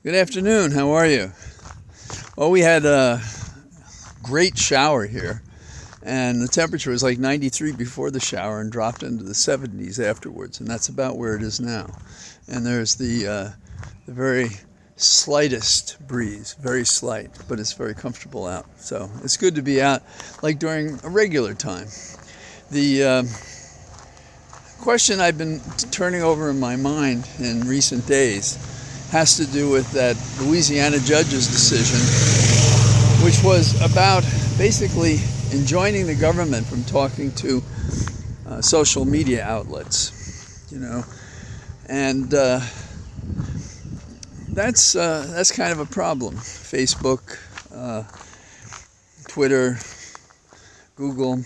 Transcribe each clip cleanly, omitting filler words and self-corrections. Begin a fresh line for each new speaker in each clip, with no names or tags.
Good afternoon. How are you? Well, we had a great shower here, and the temperature was like 93 before the shower and dropped into the 70s afterwards, and that's about where it is now. And there's the very slightest breeze, very slight, but it's very comfortable out. So it's good to be out like during a regular time. The question I've been turning over in my mind in recent days has to do with that Louisiana judge's decision, which was about basically enjoining the government from talking to social media outlets, and that's kind of a problem. Facebook, Twitter, Google,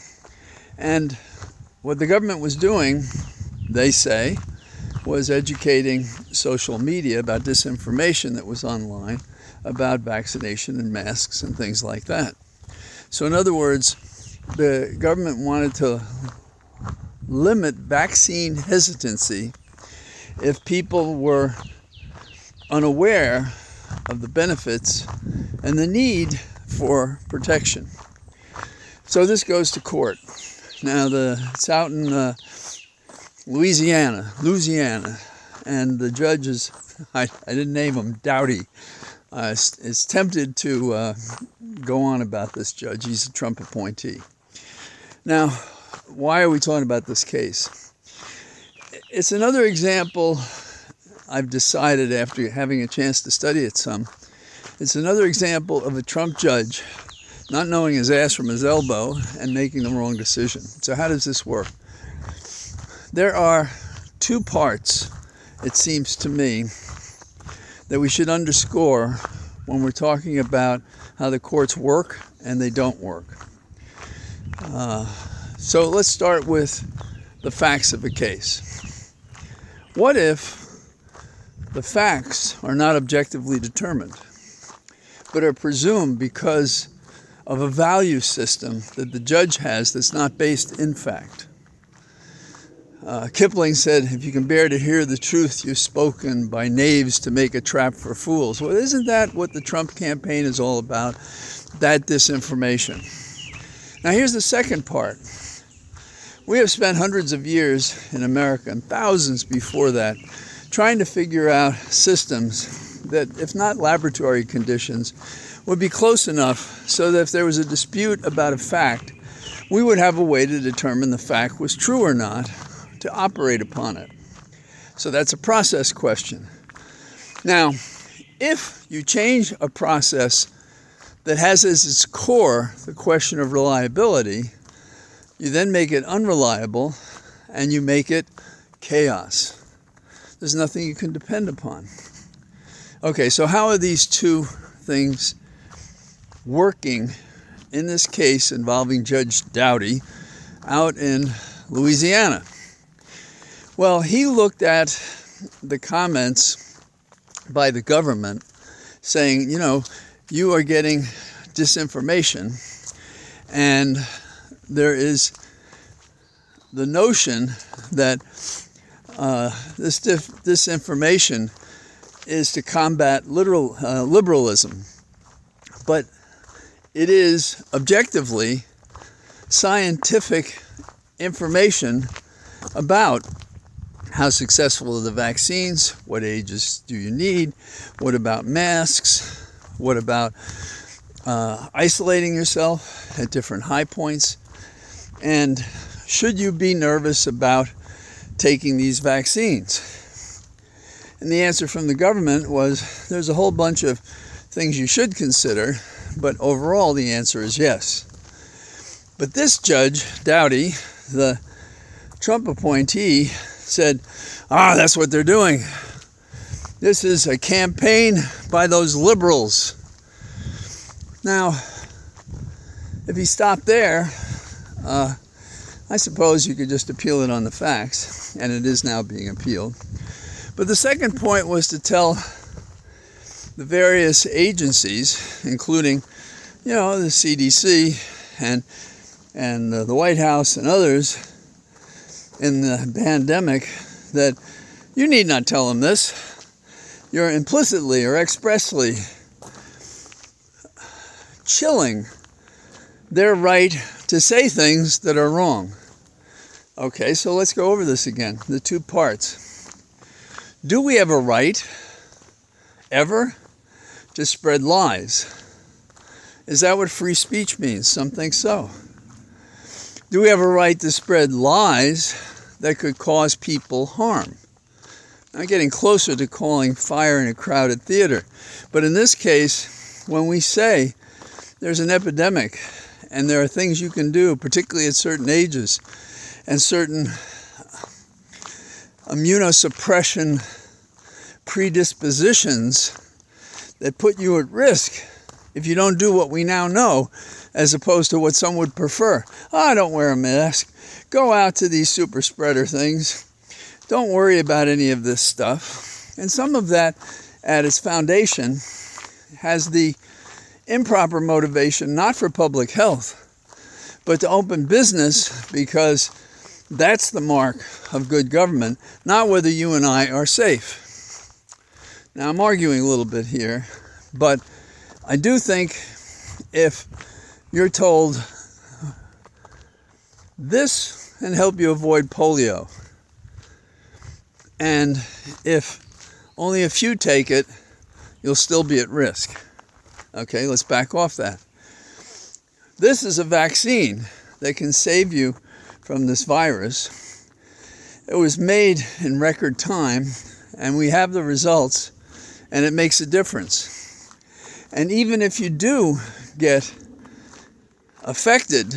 and what the government was doing, they say, was educating social media about disinformation that was online about vaccination and masks and things like that. So in other words, the government wanted to limit vaccine hesitancy if people were unaware of the benefits and the need for protection. So this goes to court. Now it's out in Louisiana, and the judge is, I didn't name him, Doughty, is tempted to go on about this judge. He's a Trump appointee. Now, why are we talking about this case? It's another example, I've decided after having a chance to study it some, it's another example of a Trump judge not knowing his ass from his elbow and making the wrong decision. So how does this work? There are two parts, it seems to me, that we should underscore when we're talking about how the courts work and they don't work. So let's start with the facts of a case. What if the facts are not objectively determined, but are presumed because of a value system that the judge has that's not based in fact? Kipling said, if you can bear to hear the truth you've spoken by knaves to make a trap for fools. Well, isn't that what the Trump campaign is all about? That disinformation. Now here's the second part. We have spent hundreds of years in America, and thousands before that, trying to figure out systems that, if not laboratory conditions, would be close enough so that if there was a dispute about a fact, we would have a way to determine the fact was true or not, to operate upon it. So that's a process question. Now, if you change a process that has as its core the question of reliability, you then make it unreliable and you make it chaos. There's nothing you can depend upon. Okay, so how are these two things working in this case involving Judge Doughty out in Louisiana? Well, he looked at the comments by the government saying, you are getting disinformation, and there is the notion that this disinformation is to combat liberalism, but it is objectively scientific information about how successful are the vaccines, what ages do you need, what about masks, what about isolating yourself at different high points, and should you be nervous about taking these vaccines? And the answer from the government was there's a whole bunch of things you should consider, but overall the answer is yes. But this Judge Doughty, the Trump appointee, said, that's what they're doing. This is a campaign by those liberals. Now, if he stopped there, I suppose you could just appeal it on the facts, and it is now being appealed. But the second point was to tell the various agencies, including, the CDC and the White House and others, in the pandemic, that you need not tell them this. you're implicitly or expressly chilling their right to say things that are wrong. Okay, so let's go over this again, the two parts. Do we have a right, ever, to spread lies? Is that what free speech means? Some think so. Do we have a right to spread lies that could cause people harm? I'm getting closer to calling fire in a crowded theater. But in this case, when we say there's an epidemic and there are things you can do, particularly at certain ages and certain immunosuppression predispositions that put you at risk if you don't do what we now know, as opposed to what some would prefer. Don't wear a mask. Go out to these super spreader things. Don't worry about any of this stuff. And some of that, at its foundation, has the improper motivation, not for public health, but to open business, because that's the mark of good government, not whether you and I are safe. Now, I'm arguing a little bit here, but I do think if you're told this can help you avoid polio, and if only a few take it, you'll still be at risk. Okay, let's back off that. This is a vaccine that can save you from this virus. It was made in record time, and we have the results, and it makes a difference. And even if you do get affected,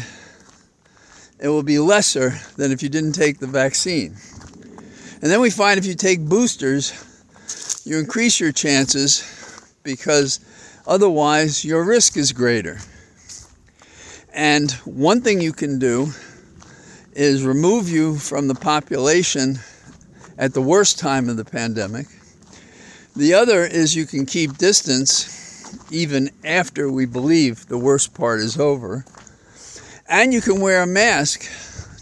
it will be lesser than if you didn't take the vaccine. And then we find if you take boosters, you increase your chances, because otherwise your risk is greater. And one thing you can do is remove you from the population at the worst time of the pandemic. The other is you can keep distance even after we believe the worst part is over. And you can wear a mask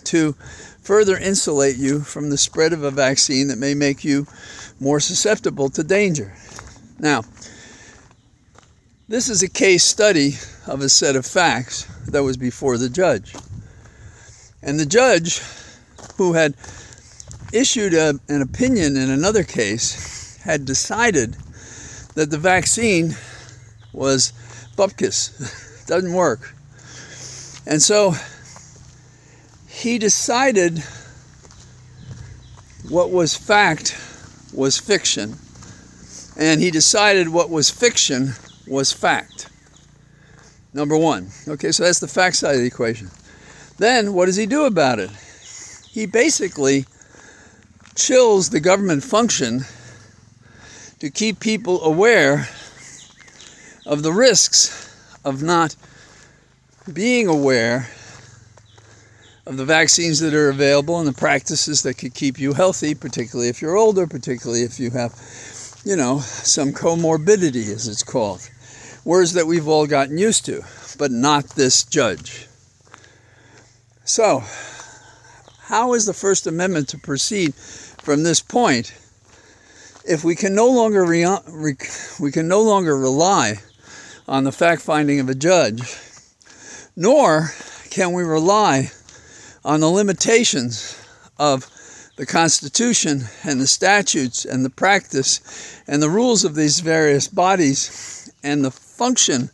to further insulate you from the spread of a vaccine that may make you more susceptible to danger. Now, this is a case study of a set of facts that was before the judge. And the judge, who had issued an opinion in another case, had decided that the vaccine was bupkis, doesn't work. And so he decided what was fact was fiction, and he decided what was fiction was fact. Number one. Okay, so that's the fact side of the equation. Then what does he do about it? He basically chills the government function to keep people aware of the risks of not being aware of the vaccines that are available and the practices that could keep you healthy, particularly if you're older, particularly if you have, some comorbidity, as it's called. Words that we've all gotten used to, but not this judge. So, how is the First Amendment to proceed from this point if we can no longer rely on the fact-finding of a judge, nor can we rely on the limitations of the Constitution and the statutes and the practice and the rules of these various bodies and the function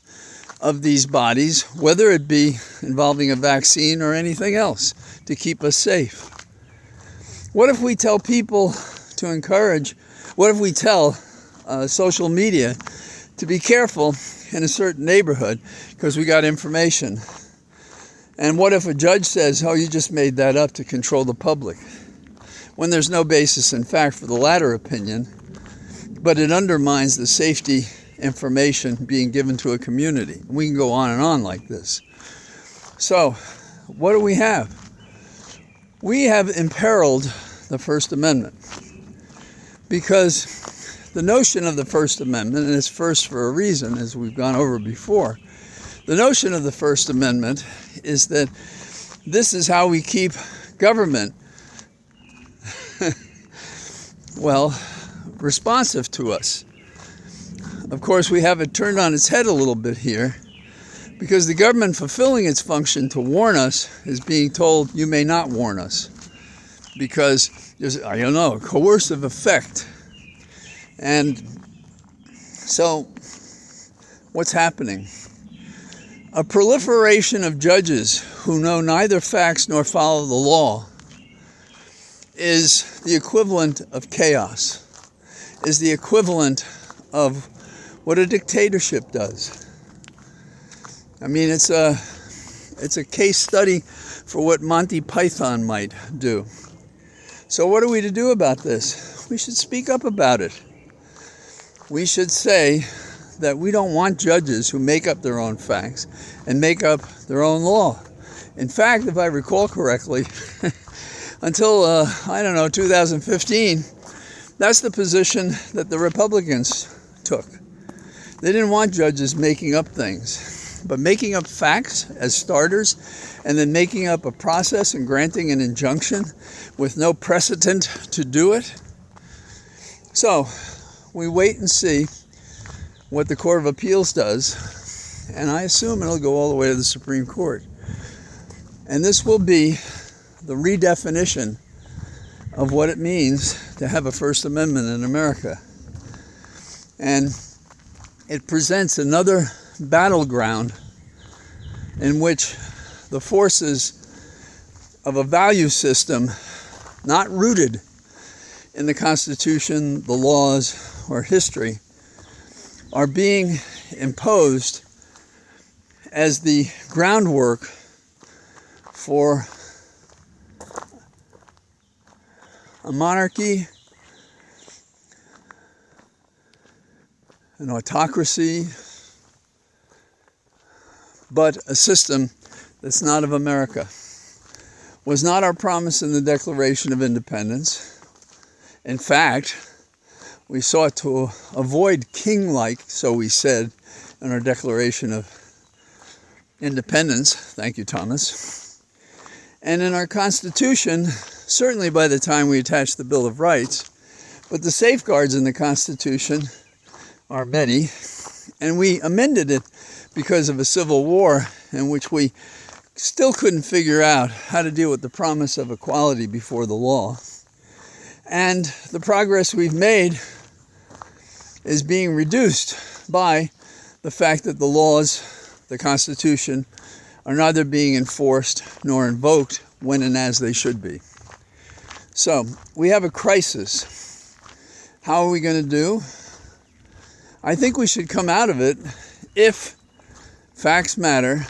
of these bodies, whether it be involving a vaccine or anything else, to keep us safe? What if we tell people to encourage, what if we tell social media to be careful in a certain neighborhood because we got information? And what if a judge says, you just made that up to control the public, when there's no basis in fact for the latter opinion, but it undermines the safety information being given to a community? We can go on and on like this. So, what do we have? We have imperiled the First Amendment, because the notion of the First Amendment, and it's first for a reason, as we've gone over before, the notion of the First Amendment is that this is how we keep government responsive to us. of course, we have it turned on its head a little bit here, because the government fulfilling its function to warn us is being told, you may not warn us, because there's, I don't know, a coercive effect. And so, what's happening? A proliferation of judges who know neither facts nor follow the law is the equivalent of chaos, is the equivalent of what a dictatorship does. I mean, it's a case study for what Monty Python might do. So what are we to do about this? We should speak up about it. We should say that we don't want judges who make up their own facts and make up their own law. In fact, if I recall correctly, until, 2015, that's the position that the Republicans took. They didn't want judges making up things, but making up facts as starters, and then making up a process and granting an injunction with no precedent to do it. So, we wait and see what the Court of Appeals does, and I assume it'll go all the way to the Supreme Court. And this will be the redefinition of what it means to have a First Amendment in America. And it presents another battleground in which the forces of a value system not rooted in the Constitution, the laws, or history are being imposed as the groundwork for a monarchy, an autocracy, but a system that's not of America. Was not our promise in the Declaration of Independence. In fact, we sought to avoid king-like, so we said in our Declaration of Independence. Thank you, Thomas. And in our Constitution, certainly by the time we attached the Bill of Rights, but the safeguards in the Constitution are many, and we amended it because of a civil war in which we still couldn't figure out how to deal with the promise of equality before the law. And the progress we've made is being reduced by the fact that the laws, the Constitution, are neither being enforced nor invoked when and as they should be. So, we have a crisis. How are we going to do? I think we should come out of it if facts matter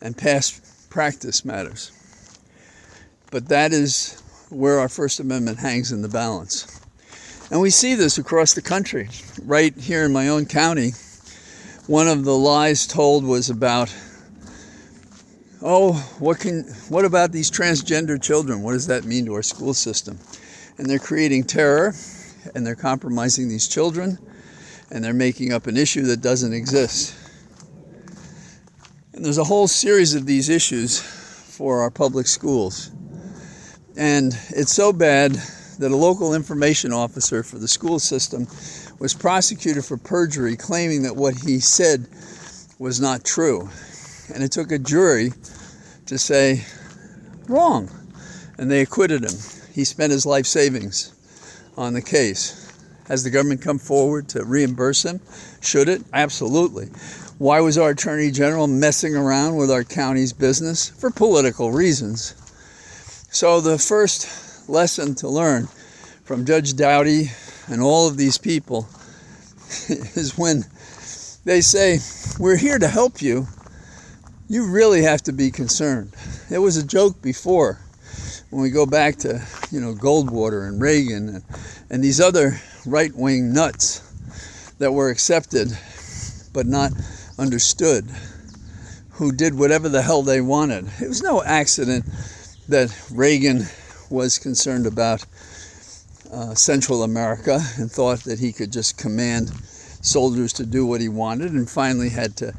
and past practice matters. But that is where our First Amendment hangs in the balance. And we see this across the country. Right here in my own county, one of the lies told was about, what about these transgender children? What does that mean to our school system? And they're creating terror, and they're compromising these children, and they're making up an issue that doesn't exist. And there's a whole series of these issues for our public schools. And it's so bad that a local information officer for the school system was prosecuted for perjury, claiming that what he said was not true. And it took a jury to say, wrong. And they acquitted him. He spent his life savings on the case. Has the government come forward to reimburse him? Should it? Absolutely. Why was our Attorney General messing around with our county's business? For political reasons. So the first lesson to learn from Judge Dowdy and all of these people is when they say, we're here to help you, you really have to be concerned. It was a joke before, when we go back to, Goldwater and Reagan and these other right-wing nuts that were accepted but not understood, who did whatever the hell they wanted. It was no accident that Reagan was concerned about Central America and thought that he could just command soldiers to do what he wanted, and finally had to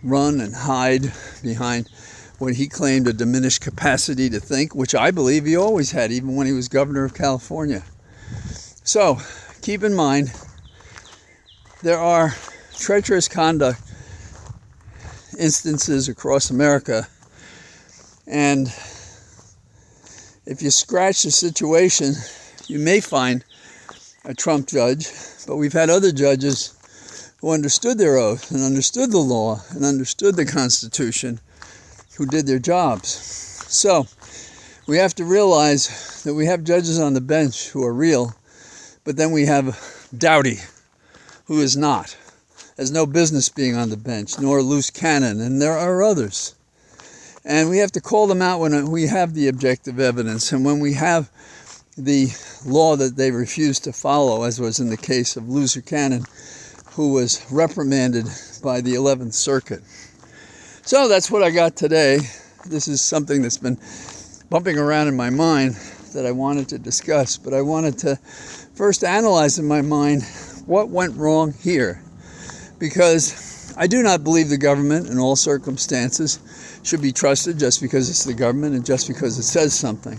run and hide behind what he claimed a diminished capacity to think, which I believe he always had, even when he was governor of California. So, keep in mind there are treacherous conduct instances across America, and if you scratch the situation, you may find a Trump judge, but we've had other judges who understood their oath and understood the law and understood the Constitution, who did their jobs. So we have to realize that we have judges on the bench who are real, but then we have Doughty, who is not, has no business being on the bench, nor loose cannon, and there are others. And we have to call them out when we have the objective evidence and when we have the law that they refuse to follow, as was in the case of Loser Cannon, who was reprimanded by the 11th Circuit. So that's what I got today. This is something that's been bumping around in my mind that I wanted to discuss, but I wanted to first analyze in my mind what went wrong here, because I do not believe the government in all circumstances should be trusted just because it's the government and just because it says something.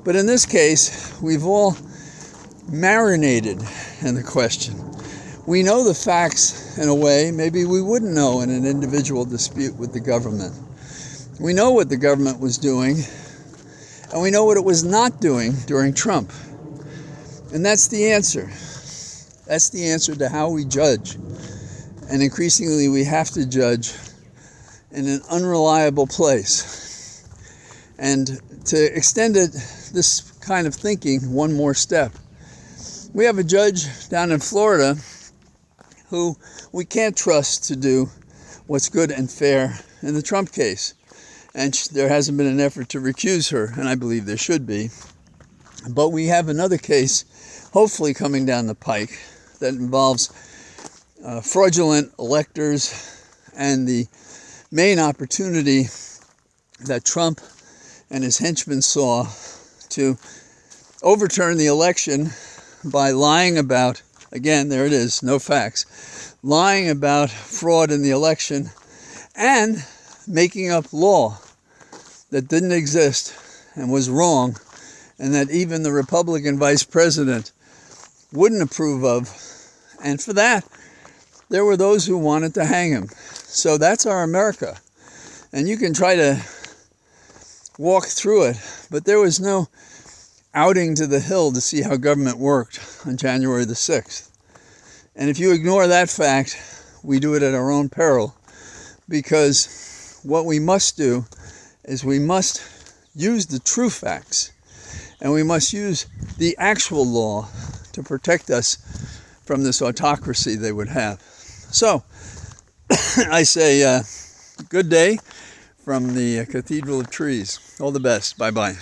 But in this case, we've all marinated in the question. We know the facts in a way maybe we wouldn't know in an individual dispute with the government. We know what the government was doing, and we know what it was not doing during Trump. And that's the answer. That's the answer to how we judge. And increasingly we have to judge in an unreliable place. And to extend it, this kind of thinking one more step. We have a judge down in Florida who we can't trust to do what's good and fair in the Trump case. And there hasn't been an effort to recuse her, and I believe there should be. But we have another case, hopefully coming down the pike, that involves fraudulent electors and the main opportunity that Trump and his henchmen saw to overturn the election by lying about, again, there it is, no facts, lying about fraud in the election and making up law that didn't exist and was wrong, and that even the Republican vice president wouldn't approve of. And for that, there were those who wanted to hang him. So that's our America. And you can try to walk through it, but there was no outing to the hill to see how government worked on January the 6th. And if you ignore that fact, we do it at our own peril, because what we must do is we must use the true facts, and we must use the actual law to protect us from this autocracy they would have. So, I say good day from the Cathedral of Trees. All the best. Bye-bye.